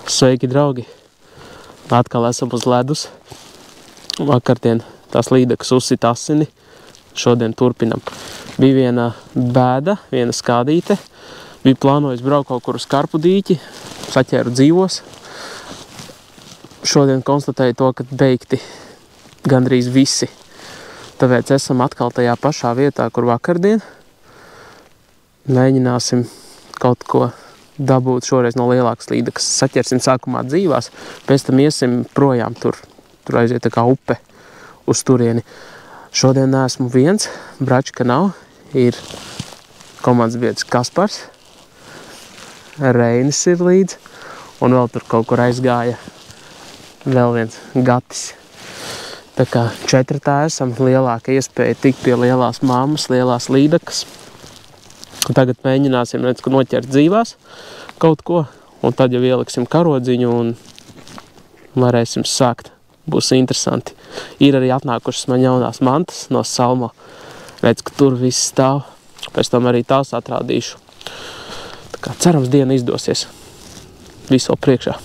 Sveiki, draugi! Atkal esam uz ledus. Vakardien tās līdekas uzsita asini. Šodien turpinam. Bija viena bēda, viena skādīte. Bija plānojis braukt kaut kur uz karpu dīķi. Saķēru dzīvos. Šodien konstatēju to, ka beigti gandrīz visi. Tāpēc esam atkal tajā pašā vietā, kur vakardien. Mēģināsim kaut ko dabūt šoreiz no lielākas līdekas. Saķersim sākumā dzīvās, pēc tam iesim projām tur aiziet tā kā upe uz turieni. Šodien neesmu viens, Bračka nav, ir komandas biedrs Kaspars, Reinis ir līdz, un vēl tur kaut kur aizgāja vēl viens Gatis. Tā kā 4 tā esam, lielāka iespēja tikt pie lielās mammas, lielās līdekas. Tagad mēģināsim noķert dzīvās kaut ko, un tad jau ieliksim karodziņu un varēsim sākt. Būs interesanti. Ir arī atnākušas man jaunās mantas no Salmo. Redz, ka tur viss stāv. Pēc tam arī tās atrādīšu. Tā kā cerams diena izdosies. Viss vēl priekšā.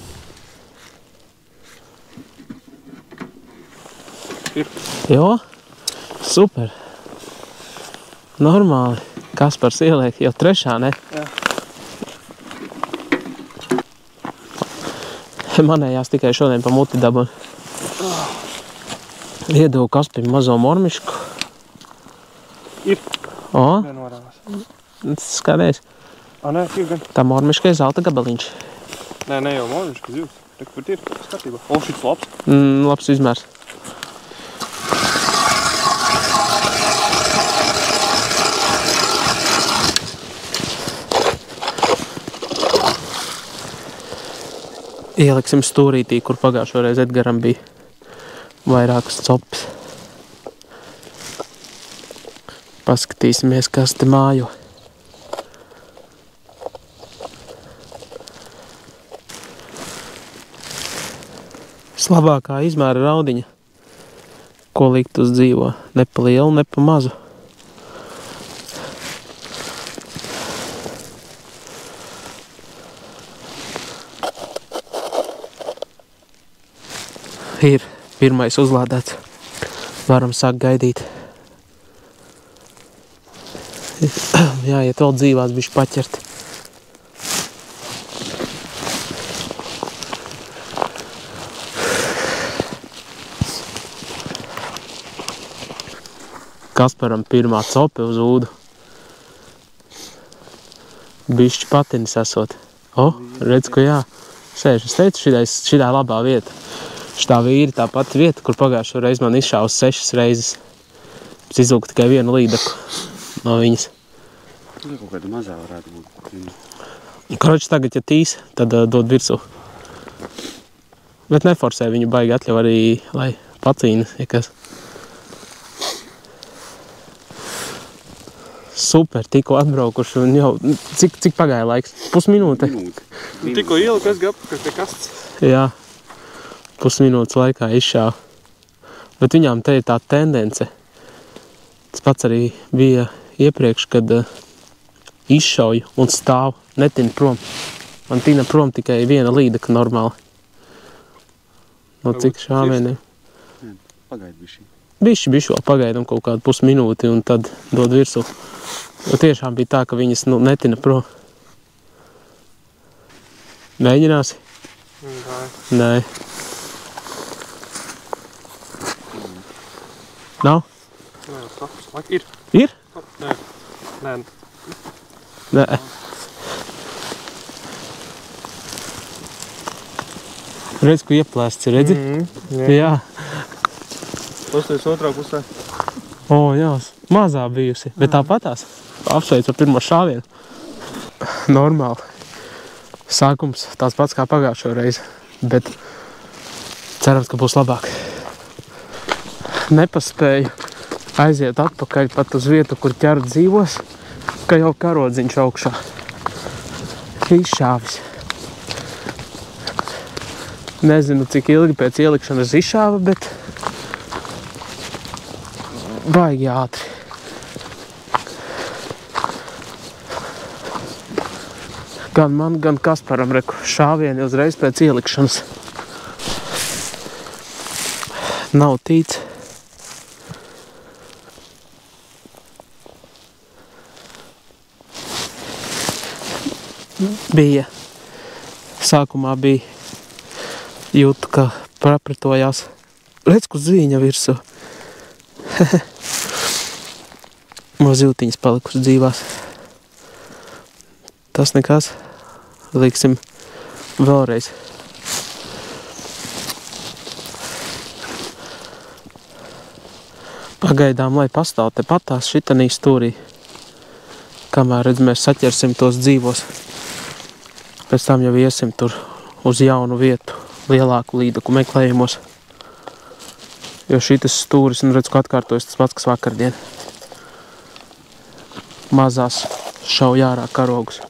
Jo, super. Normāli. Kaspars ieliek jau 3, ne? Jā. Manējās tikai šodien pa muti dabu. Iedevu Kaspim mazo mormišku. Ir. O? Nenorāvās. Skaties. Nē, ir gan. Tā mormiška ir zelta gabaliņš. Nē, jau mormiška zivs. Tur ir skatībā. Šits labs. Labs izmērs. Ieliksim stūrītī, kur pagājušoreiz Edgaram bija vairākas copes. Paskatīsimies, kas te mājo. Slabākā izmēra raudiņa, ko likt uz dzīvo. Ne pa lielu, ne pa mazu. Ir pirmais uzlādēts. Varam sākt gaidīt. Jāiet vēl dzīvās bišķi paķert. Kasparam pirmā cope uz ūdu. Bišķi patinis esot. Redz, ko jā. Sēž, es teicu, šitā labā vieta. Šitā vīri tā pati vieta, kur pagājušo reizi man izšāvus 6 reizes. Es izlūku tikai vienu līdeku no viņas. Kaut kāda mazā varētu būt. Kroči tagad, ja tīs, tad dod virsū. Bet neforsē viņu baigi atļauj arī, lai pacīna, ja kas. Super, tikko atbraukuši un jau, cik pagāja laiks? Pusminūte? Tikko ieliku, es gabu, kas te kasts. Jā. Pusminūtes laikā izšāva. Bet viņām te ir tā tendence. Tas pats arī bija iepriekš, kad izšauju un stāvu, netina prom. Man tina prom tikai viena līdeka normāli. No cik šāvieniem? Pagaid bišķi. Bišķi vēl pagaidam kaut kādu pusminūti un tad dod virsū. Jo tiešām bija tā, ka viņas netina prom. Mēģināsi? Nē. Nav? Nē, ir. Ir? Nē. Nē. Redz, ko ieplēsts, redzi? Jā. Pastājas otrā pusē. Jā, mazā bijusi. Bet tāpatās. Apsveic ar pirmo šāvienu. Normāli. Sākums tās pats kā pagājušo reizi. Bet cerams, ka būs labāk. Nepaspēju aiziet atpakaļ pat uz vietu, kur ķert dzīvos, ka jau karodziņš augšā. Izšāvis. Nezinu, cik ilgi pēc ielikšanas izšāva, bet baigi ātri. Gan man, gan Kasparam reku šāvieni uzreiz pēc ielikšanas. Nav tīts. Bija. Sākumā bija jūtu, ka prapretojās. Redz, kur zīņa virsū. Mazjūtiņas palikusi dzīvās. Tas nekas. Liksim vēlreiz. Pagaidām, lai pastāv te patās šitanī stūrī. Kamēr, redz, mēs saķersim tos dzīvos. Pēc tam jau iesim tur uz jaunu vietu, lielāku līdaku meklējumos. Jo šitas stūris, un redz, ko atkārtojas tas pats, kas vakardien. Mazās šauj ārā karogus.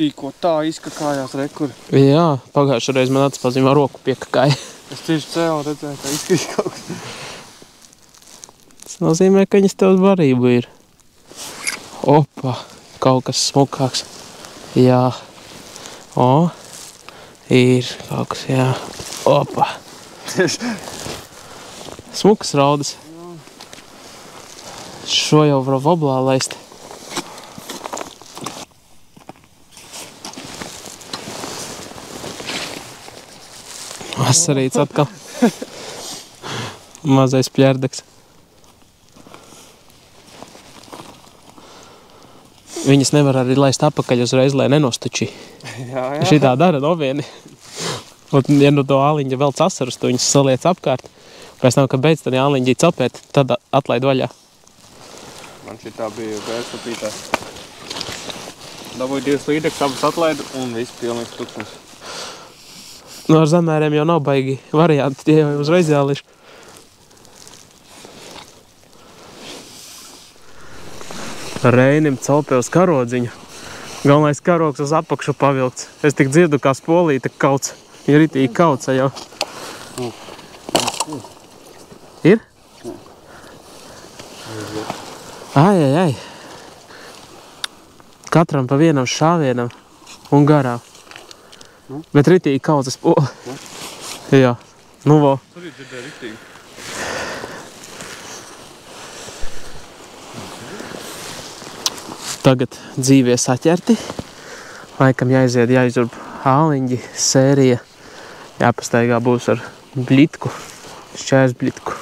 Tikko tā izkakājās rekur. Jā, pagājušajā reiz man atspazīmā roku piekakāja. Es tieši cēlu redzēju, ka izkrīt kaut kas. Tas nozīmē, ka viņas tev uz barību ir. Opa, kaut kas smukāks. Jā. O, ir kaut kas, jā. Opa. Smukas raudas. Šo jau var voblā laist. Vasarīts atkal. Mazais pļērdeks. Viņas nevar arī laist apakaļ uzreiz, lai nenostuči. Jā. Šitā dara novieni. Un, ja nu to āliņģa velc asarus, tu viņas saliec apkārt. Pēc tam, kad beidz tad āliņģī capēt, tad atlaid vaļā. Man šitā bija vērstupītā. Dabūju 2 līdekļus, abas atlaidu un viss pilnīgs tukšums. Nu, ar zamēriem jau nav baigi varianti, tie jau uzreiz jāliš. Reinim celpē uz karodziņu. Galvenais karogs uz apakšu pavilkts. Es tik dzirdu, kā spolīte kauts. Ir ritīgi kauca jau. Ir? Ai. Katram pa vienam šāvienam un garā. Bet ritīgi kauca spoli. Jā. Nu vo. Tur ir dzirdēja ritīgi. Tagad dzīvie saķerti. Laikam jāizied, jāizurb āliņģi, sērija. Jāpastaigā būs ar bļitku, šķērs bļitku.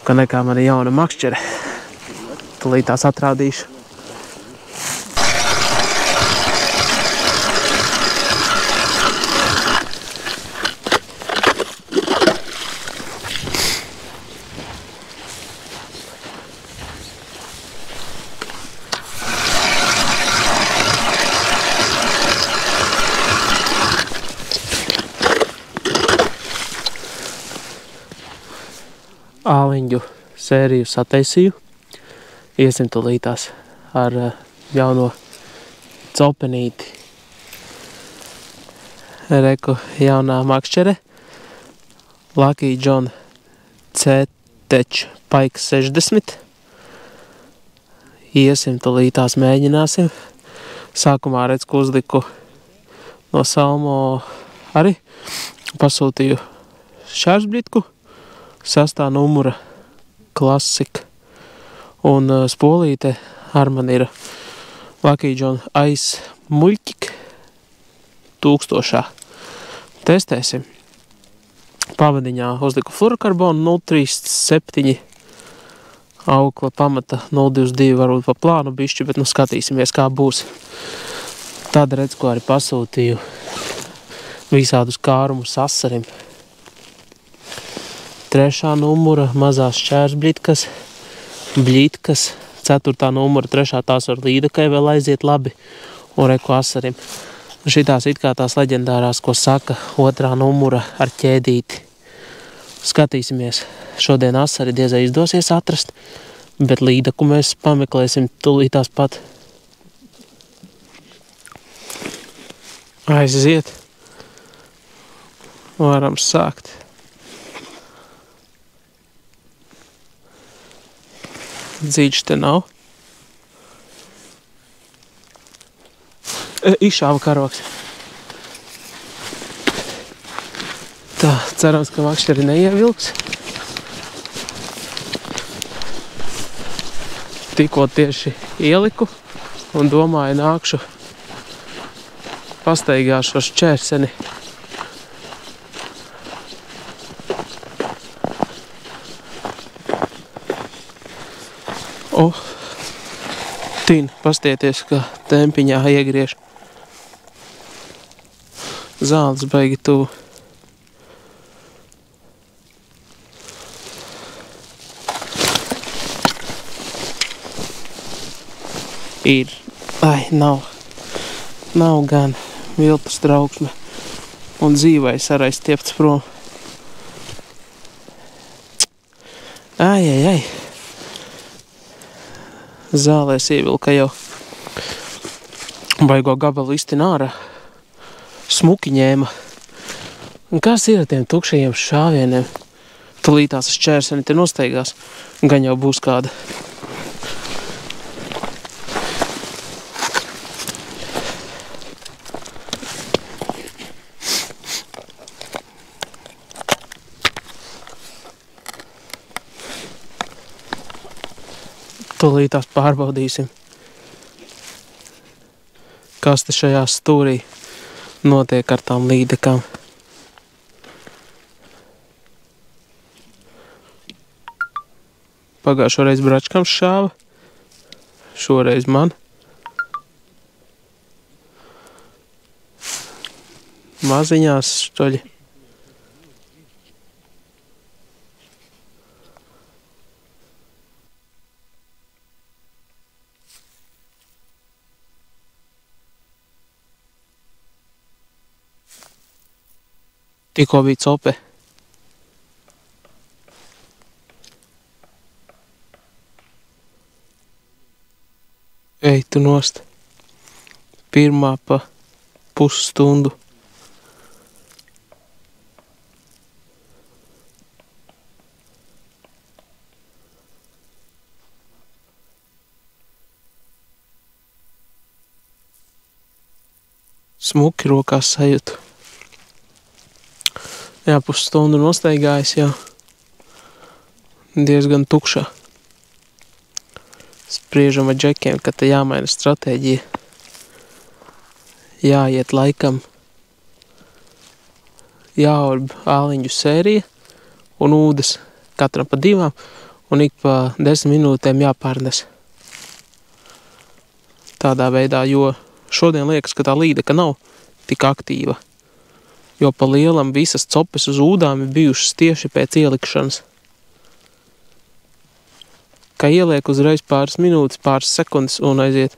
Ka nekā man ir jauna makšķere. Tūlīt tās atrādīšu. Āliņģu sēriju sataisīju. Iesim tūlītās ar jauno copenīti. Reku jaunā makšķere. Lucky John C-Tech Pike 60. Iesim tūlītās mēģināsim. Sākumā redz, ko uzliku no Salmo arī. Pasūtīju šķērsbļitku. 6. numura klasika. Un spolīte ar man ir Lucky John Ice muļķik 1000. Testēsim. Pavadiņā uzliku fluorokarbonu 037. Aukla pamata 022, varbūt pa plānu bišķi, bet nu skatīsimies, kā būs. Tad redz, ko arī pasūtīju visādus kārumus asarim. 3. numura mazās šķērsbļitkas, bļitkas, 4. numura 3. tās var līdakai vēl aiziet labi un reku asarim. Šitās it kā tās leģendārās, ko saka 2. numura ar ķēdīti. Skatīsimies. Šodien asari diezai izdosies atrast, bet līdaku mēs pameklēsim tūlītās pat. Aiziet. Varam sākt. Dzīģis te nav. Išāva karoks. Tā, cerams, ka vakšķeri neievilks. Tikko tieši ieliku un domāju nākšu pastaigāšu ar šķērseni. Tin, pastieties, ka tempiņā iegriež. Zāles baigi tuvu. Ir. Ai, nav. Nav gan viltus trauksme. Un dzīvais arī stiepts prom. Ai. Zālēs ievilka jau baigo gabalu iztin ārā. Smuki ņēma. Un kas ir ar tiem tukšajiem šāvieniem? Tulītās šķērseni te nosteigās. Gan jau būs kāda. Tulītās pārbaudīsim, kas te šajā stūrī notiek ar tām līdekām. Pagājušoreiz bračkam šāva, šoreiz man. Maziņās štoļi. Tikko bija cope. Ej tu nost. Pirmā pa pusstundu. Smuki rokās sajūtu. Jā, pusstundu nosteigājis jau diezgan tukšā. Spriežam ar džekiem, ka te jāmaina stratēģija. Jāiet laikam. Jāorb āliņu sērija un ūdes katram pa 2 un ik pa 10 minūtēm jāpārnes. Tādā veidā, jo šodien liekas, ka tā līdeka nav tik aktīva. Jo pa lielam visas copes uz ūdām ir bijušas tieši pēc ielikšanas. Kā ieliek uzreiz pāris minūtes, pāris sekundes un aiziet.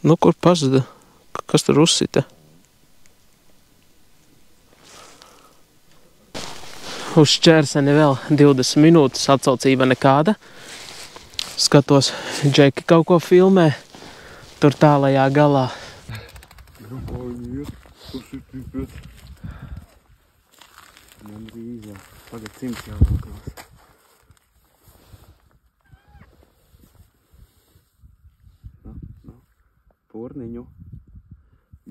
Nu, kur pazuda? Kas tur uzsita? Uz šķērseni vēl 20 minūtes, atsaucība nekāda. Skatos, džeki kaut ko filmē. Tur tālajā galā. Man drīz jau. Tagad 100 jau nokās. Porniņu.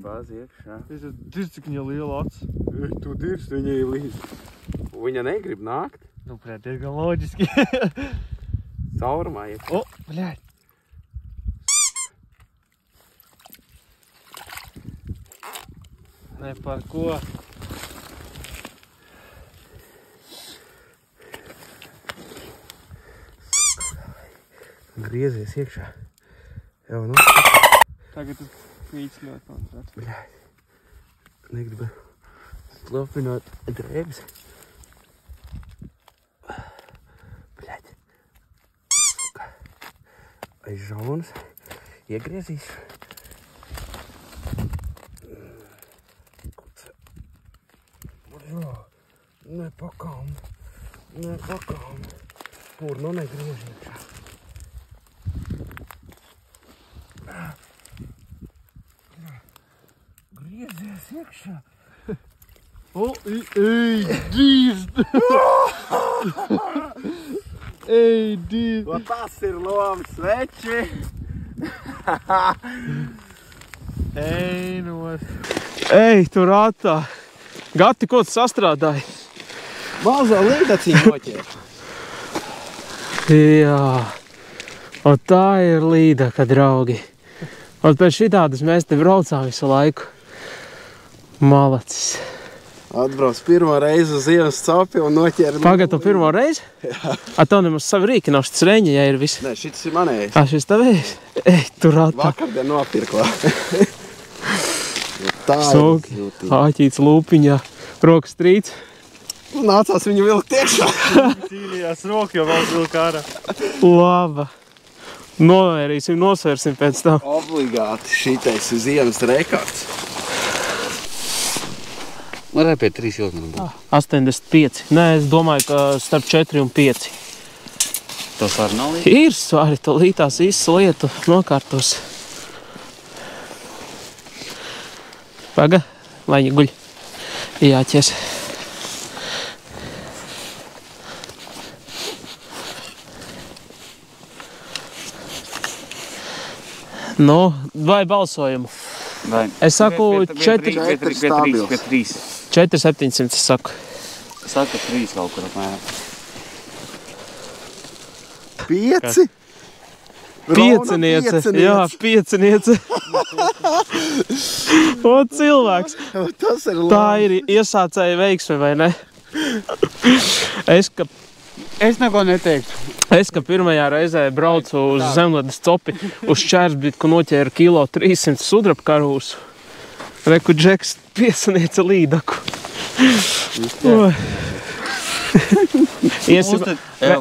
Bāzi iekšā. Es dirz, cik viņa liela acs. Tu dirz, viņa ir līdz. Viņa negrib nākt. Nu, prāt, diezgan loģiski. Caurumā iet. O, bļaļ. Ne par ko. Griezies iekšā. Jau, nu. Tagad tas krīts ļoti koncentrēt. Bļaļ. Negribu slopināt drēbes. Bļaļ. Aiz žaunas. Iegriezīšu. Nepakām. Kur nu negriež iekšā. Griezies iekšā. Ej, dīst! Ej, dīst! O, tas ir lomas sveči! Ej, nos! Ej, tur attā! Gati, ko tu sastrādāji? Mazo līdaciņu noķēr. Jā. Un tā ir līdaka, draugi. Un pēc šitādas mēs te braucām visu laiku. Malacis. Atbrauc pirmo reizi uz ielas copi un noķēra. Pagad to pirmo reizi? Jā. A, tev nemaz savi rīki nav šis reņi, ja ir viss. Nē, šis ir manējs. A, šis tavējs? Ej, tur attā. Vakardien nopirklā. Tā Sauki, āķīts lūpiņā, rokas trīts. Nācās viņu vilkt iekšā. Cīnījās roku, jo vēl vilk ārā. Laba. Novērīsim, nosvērsim pēc tam. Obligāti šitais uz ielas rekords. Varēja pie 3 ilgumā būt. 85. Nē, es domāju, ka starp 4 un 5. To svaru nav līdzi? Ir svari, to lītās visu lietu nokārtos. Paga, lai viņi guļ. Jāķers. Nu, vai balsojumu? Vai? Es saku 4, 3. 700, es saku. Saka 3 kaut kur apmēram. 5? Pieciniece, jā, pieciniece. O, cilvēks. Tas ir Tā ir iesācēja veiksme, vai ne? Es neko neteiktu. Es, ka pirmajā reizē braucu uz zemledes copi, uz Čērsbitku noķēru kilo 300 sudraba karūsu. Reku Džeks piesaniece līdaku.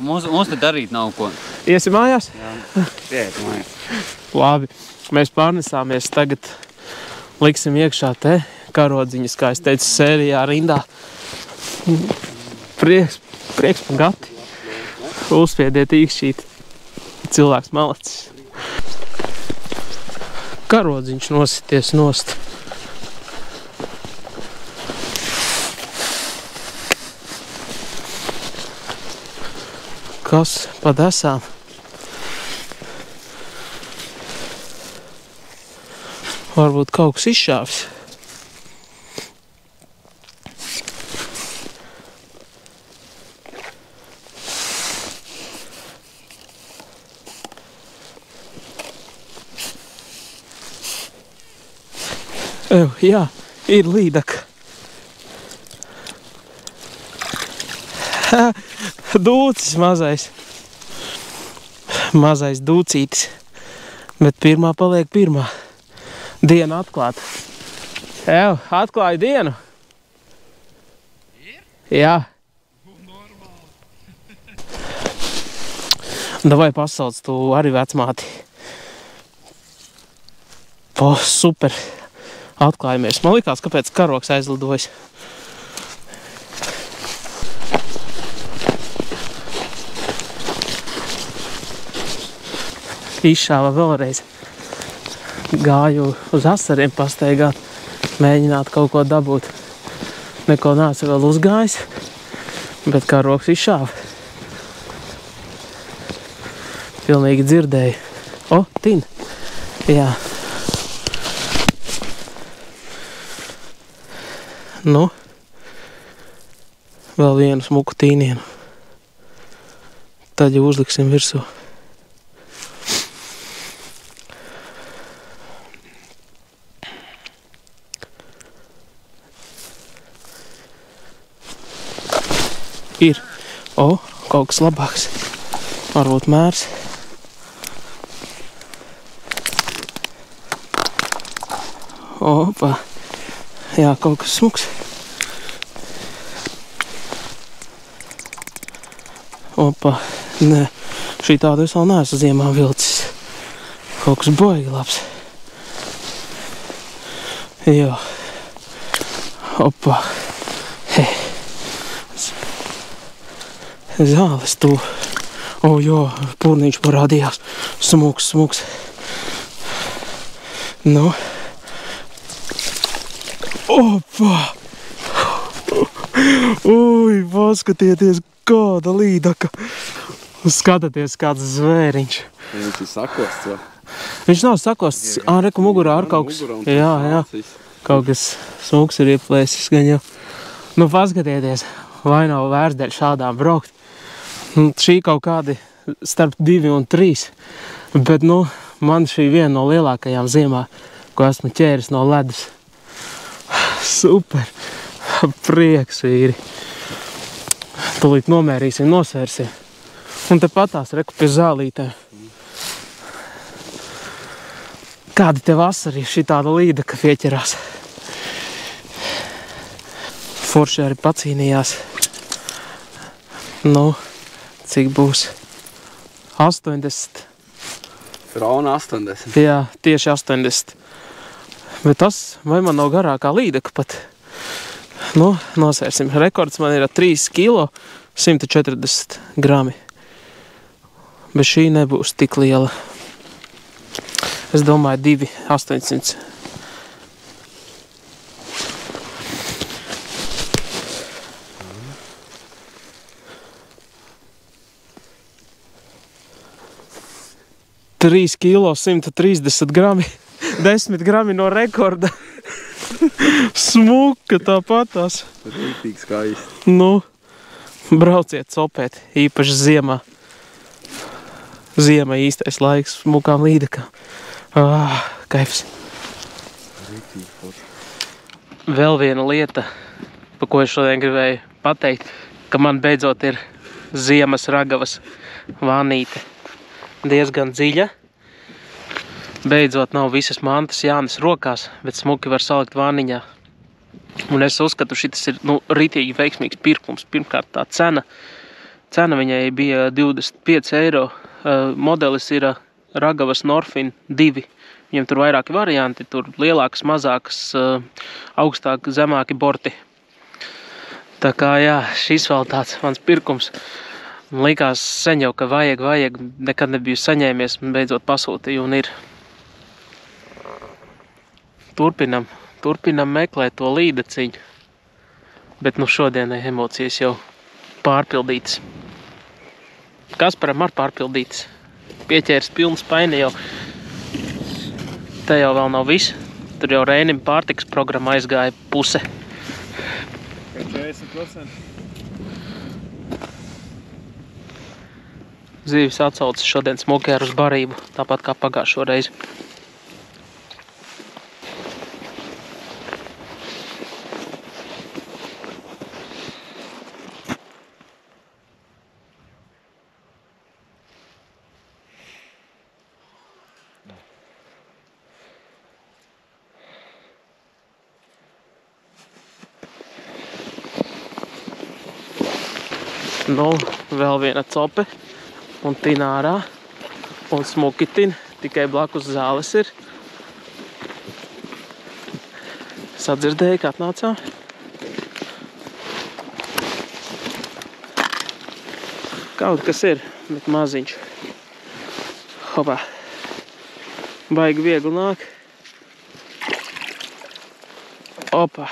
Mums te darīt nav ko. Iesim mājās? Jā, mājās. Labi, mēs pārnesāmies tagad, liksim iekšā te karodziņas, kā es teicu, sērijā rindā. Prieks pa gati. Uzspiediet īkšķīt. Cilvēks malacis. Karodziņš nosities nost. Kas pa desām? Varbūt kaut kas izšāvis. Jā, ir līdaka. Dūcis mazais. Mazais dūcītis. Bet pirmā paliek pirmā. Diena atklāta. Ev, atklāju dienu. Jā. Davai pasauc tu arī vecmāti. O, super. Atklājamies. Man likās, kāpēc karoks aizlidojas. Izšāva vēlreiz. Gāju uz asariem pastaigāt, mēģināt kaut ko dabūt. Neko neesmu vēl uzgājis, bet karoks izšāva. Pilnīgi dzirdēju. O, tin. Jā. Nu, vēl vienu smuku tīnienu. Tad jau uzliksim virsū. Ir. O, kaut kas labāks. Varbūt mērs. Opa. Jā, kaut kas smuks. Opa, nē, šī tāda es vēl neesmu ziemā vilcis. Kaut kas baigi labs. Jā. Opa. He. Zāles tu. O, jo, pūrniņš parādījās. Smuks. Nu. Opa! Ui, paskatieties, kāda līdaka! Skatieties, kāds zvēriņš. Viņš ir sakosts vēl. Viņš nav sakosts, reku mugurā ar kaut kas. Jā. Kaut kas smuks ir ieplēsis gan jau. Nu, paskatieties, vai nav vērts dēļ šādām braukt. Šī kaut kādi starp 2 un 3. Bet, nu, man šī viena no lielākajām ziemā, ko esmu ķēris no ledus. Super! Prieks, vīri! Tūlīt nomērīsim, nosvērsim. Un te patās, reku pie zālītēm. Kādi te vasari šī tāda līdaka pieķerās. Forši arī pacīnījās. Nu, cik būs? 80. Rauna 80. Jā, tieši 80. Bet tas, vai man nav garākā līdaka pat? Nu, nosvērsim. Rekords man ir 3 kilo 140 grami. Bet šī nebūs tik liela. Es domāju 2,800. Trīs kilo 130 grami. 10 grami no rekorda. Smuka tāpatās. Rītīgi skaisti. Nu, brauciet copēt, īpaši ziemā. Ziema īstais laiks smukām līdakām. Kaifs. Rītīgi forši. Vēl viena lieta, pa ko es šodien gribēju pateikt, ka man beidzot ir ziemas ragavas vānīte. Diezgan dziļa. Beidzot nav visas mantas jānes rokās, bet smuki var salikt vāniņā. Un es uzskatu, šitas ir ritīgi veiksmīgs pirkums. Pirmkārt tā cena. Cena viņai bija 25 eiro. Modelis ir Ragavas Norfin 2. Viņam tur vairāki varianti, tur lielākas, mazākas, augstāk, zemāki borti. Tā kā jā, šis vēl tāds mans pirkums. Man likās sen jau, ka vajag, nekad nebiju saņēmies, un beidzot pasūtīju un ir. Turpinam meklēt to līdaciņu. Bet nu šodienai emocijas jau pārpildītas. Kasparam ar pārpildītas. Pieķēris pilns paini jau. Te jau vēl nav viss. Tur jau Reinim pārtikas programma aizgāja puse. 40%. Zīvis atsaucas šodien smuki ar uz barību, tāpat kā pagājušo reizi. Nu, vēl viena cope un tina ārā un smuki tin, tikai blakus zāles ir. Sadzirdēju, kā atnācām. Kaut kas ir, bet maziņš. Hopā. Baigi viegli nāk. Opa.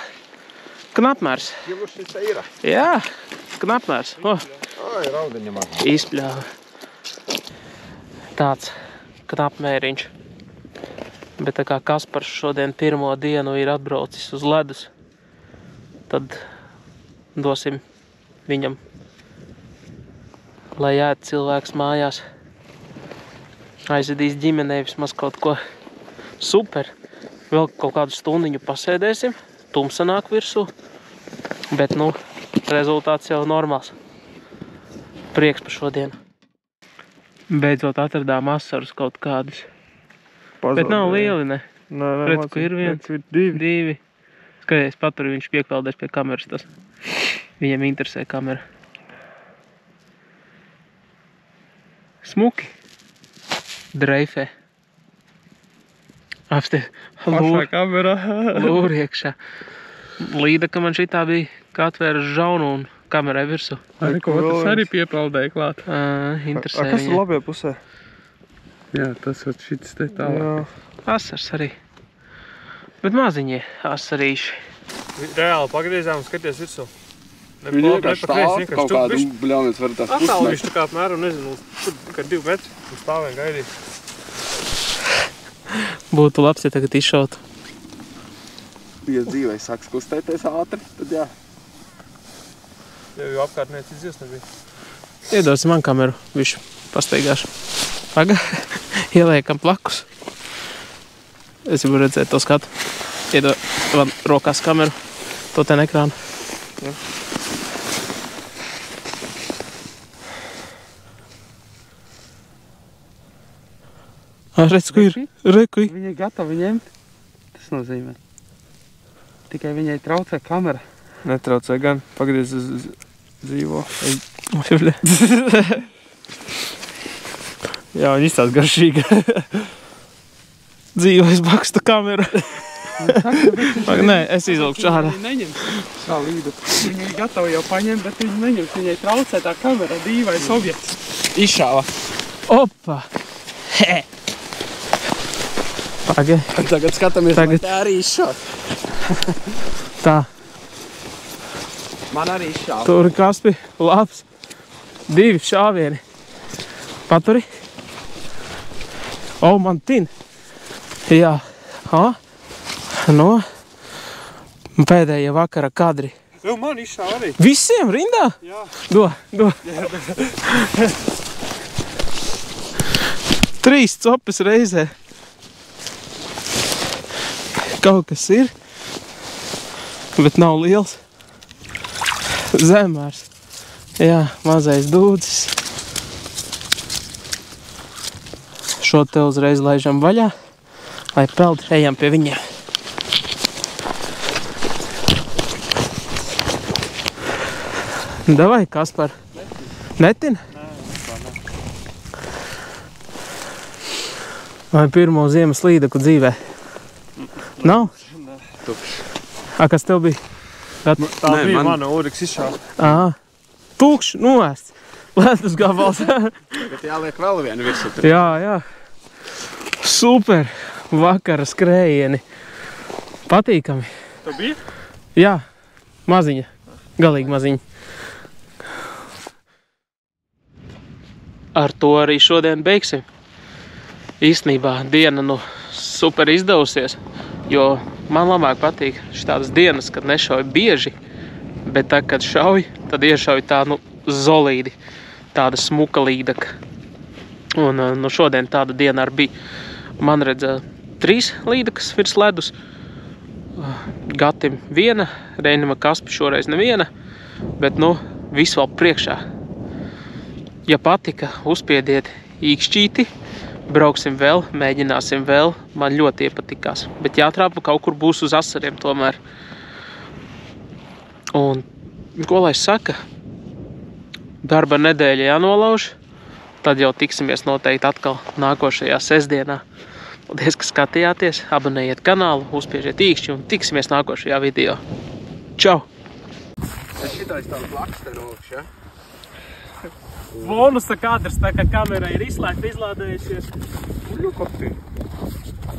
Knapmērs. Kilušis eira. Jā, knapmērs. Ai, raudiņa man. Izpļāva. Tāds knapmēriņš. Bet tā kā Kaspars šodien pirmo dienu ir atbraucis uz ledus, tad dosim viņam, lai ēd cilvēks mājās. Aizvedīs ģimenei vismaz kaut ko super. Vēl kaut kādu stundiņu pasēdēsim, tumsa nāk virsū, bet nu, rezultāts jau normāls. Prieks par šodienu. Beidzot atradām asarus kaut kādus. Bet nav lieli, ne? Redz, ka ir viens, divi. Skaties, paturi, viņš piekaldēs pie kameras tas. Viņam interesē kamera. Smuki. Dreifē. Apstie. Pašā kamerā. Lūri iekšā. Līdaka man šitā bija, kā atvēra žaunu un kamerai virsū. Arī ko tas arī piepaldēja klāt. Interesē Kas ir viņa. labajā pusē? Jā, tas var šits te tālāk. Asars arī. Bet maziņie asarīši. Reāli pagriezām un skaties virsū. Viņi vienkārši stāv kaut kādu, bļaunis var tās Atkal viņš tā kā apmēram, nezinu, tur tikai 2 metri un stāvēja gaidīt. Būtu labs, ja tagad izšautu. Ja dzīvē sāks kustēties ātri, tad jā. Jo apkārt neviens dzīvs nebija. Iedosim man kameru, višu pastaigāšu. Paga, ieliekam plakus. Es jau varu redzēt to skatu. Iedod man rokās kameru, to ten ekrānu. Ja. Redz, ko ir. Reku ir. Viņa ir gatava ņemt. Tas nozīmē. Tikai viņai traucē kamera. Netraucē gan, pagriez uz dzīvo. Jā, viņi izstās garšīgi. Dzīvojas bakstu kameru. Nē, es izvilkšu ārā. Viņa neņems šā līdu. Viņa ir gatava jau paņemt, bet viņa neņems. Viņai traucē tā kamera, dīvais objekts. Izšāva. Opa! He! Pagaid. Tagad skatāmies, Tagad. vai te arī izšaut. Tā. Man arī izšaut. Tur ir Kaspi. Labs. 2 šāvieni. Paturi. O, man tin. Jā. Ha? No. Pēdējie vakara kadri. Jo, man izšāva arī. Visiem rindā? Jā. Do. 3 copes reizē. Kaut kas ir, bet nav liels. Zemārs. Jā, mazais dūdzis. Šo te uzreiz laižam vaļā, lai peld, ejam pie viņiem. Davai, Kaspar. Netin? Vai pirmo ziemas līdaku dzīvē? Nav? Tukšs. Kas tev bija? Tā bija mana Ūriks izšāva. Tukšs, noēsts. Ledus gabals. Bet jāliek vēl vienu virsū. Jā. Super. Vakara skrējieni. Patīkami. Tā bija? Jā. Maziņa. Galīgi maziņa. Ar to arī šodien beigsim. Īstenībā diena super izdevusies, jo man labāk patīk šitādas dienas, kad nešauj bieži, bet tā, kad šauj, tad iešauj tā, zolīdi, tāda smuka līdaka. Un, šodien tāda diena arī bija. Man redz 3 līdakas virs ledus, Gatim 1, Reinima Kaspi šoreiz neviena, bet, viss vēl priekšā. Ja patika, uzspiediet īkšķīti, brauksim vēl, mēģināsim vēl, man ļoti iepatikās. Bet jātrāpa kaut kur būs uz asariem tomēr. Un, ko lai saka, darba nedēļa jānolauž, tad jau tiksimies noteikti atkal nākošajā sestdienā. Paldies, ka skatījāties, abonējiet kanālu, uzspiežiet īkšķi un tiksimies nākošajā video. Čau! Šitais tāds lakster rokš, ja? Bonusa kadrs, tā kā kamera ir izslēgta, izlādējusies. Uļu kopī.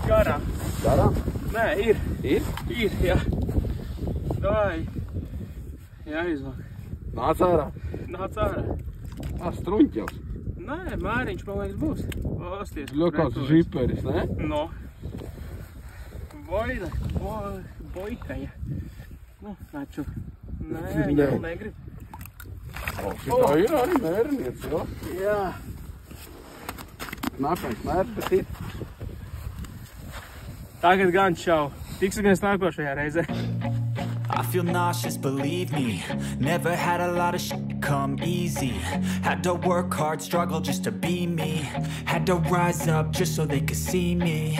Garām. Garām? Nē, ir. Ir? Ir, jā. Dai. Jā, izvāk. Nāc ārā. Nāc ārā. Tā struņķels. Nē, mēriņš, man liekas, būs. Osties. Ļokāds žiperis, ne? No. Bojkaja. Naču. Nē, vēl negrib. Šitā ir arī mērniec, jo? Jā. Nākamais mērs, bet ir. Tagad gan čau. Tiksimies nākošajā reizē. I feel nauseous, believe me. Never had a lot of shit come easy. Had to work hard, struggle just to be me. Had to rise up just so they could see me.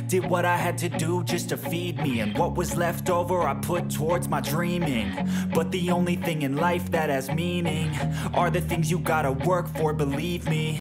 Did what I had to do just to feed me. And what was left over I put towards my dreaming. But the only thing in life that has meaning are the things you gotta work for, believe me.